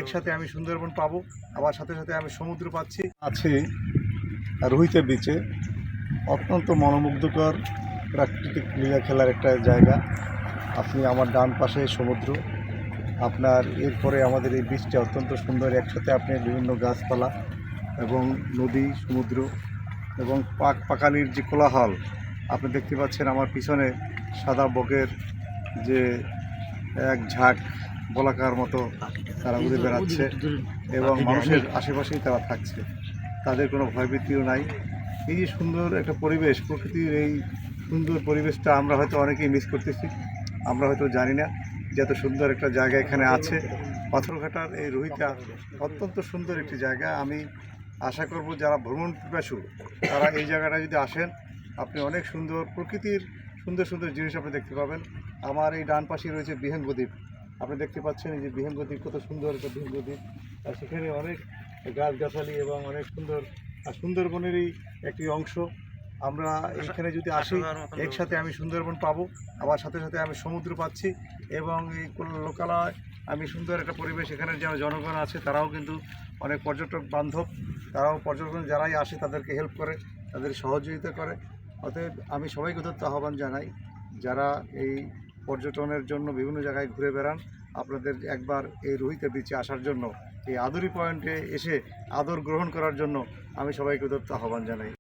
একসাথে আমি সুন্দরবন পাবো, আবার সাথে সাথে আমি সমুদ্র পাচ্ছি। আছে রুইতে বিচে অত্যন্ত মনোমুগ্ধকর প্রাকৃতিক লীলা খেলার একটা জায়গা। আপনি আমার ডান পাশে সমুদ্র, আপনার এরপরে আমাদের এই বীচটা অত্যন্ত সুন্দর। একসাথে আপনি বিভিন্ন গাছপালা এবং নদী, সমুদ্র এবং পাখালির যে কোলাহল আপনি দেখতে পাচ্ছেন। আমার পিছনে সাদা বকের যে এক ঝাঁক বলাকার মতো তারা উড়ে বেড়াচ্ছে এবং মানুষের আশেপাশেই তারা থাকছে, তাদের কোনো ভয়ভীতিও নাই। এই যে সুন্দর একটা পরিবেশ, প্রকৃতির এই সুন্দর পরিবেশটা আমরা হয়তো অনেকেই মিস করতেছি। আমরা হয়তো জানি না যে এত সুন্দর একটা জায়গা এখানে আছে। পাথরঘাটার এই রুইটা অত্যন্ত সুন্দর একটি জায়গা। আমি আশা করব যারা ভ্রমণ পিপাসু তারা এই জায়গাটা যদি আসেন, আপনি অনেক সুন্দর প্রকৃতির সুন্দর সুন্দর জিনিস আপনি দেখতে পাবেন। আমার এই ডান পাশে রয়েছে বিহঙ্গ দ্বীপ, আপনি দেখতে পাচ্ছেন এই যে বিহঙ্গ দ্বীপ, কত সুন্দর একটা বিহঙ্গ দ্বীপ। আর সেখানে অনেক গাছগাছালি এবং অনেক সুন্দর, আর সুন্দরবনেরই একটি অংশ। আমরা এখানে যদি আসি, একসাথে আমি সুন্দরবন পাবো, আবার সাথে সাথে আমি সমুদ্র পাচ্ছি এবং এই লোকালয় আমি সুন্দর একটা পরিবেশ। এখানে যারা জনগণ আছে তারাও কিন্তু অনেক পর্যটক বান্ধব, তারাও পর্যটন যারাই আসে তাদেরকে হেল্প করে, তাদের সহযোগিতা করে। অতএব আমি সবাইকে উদাত্ত আহ্বান জানাই, যারা এই পর্যটনের জন্য বিভিন্ন জায়গায় ঘুরে বেড়ান, আপনাদের একবার এই রুইতে বিচে আসার জন্য, এই আদরি পয়েন্টে এসে আদর গ্রহণ করার জন্য আমি সবাইকে উদাত্ত আহ্বান জানাই।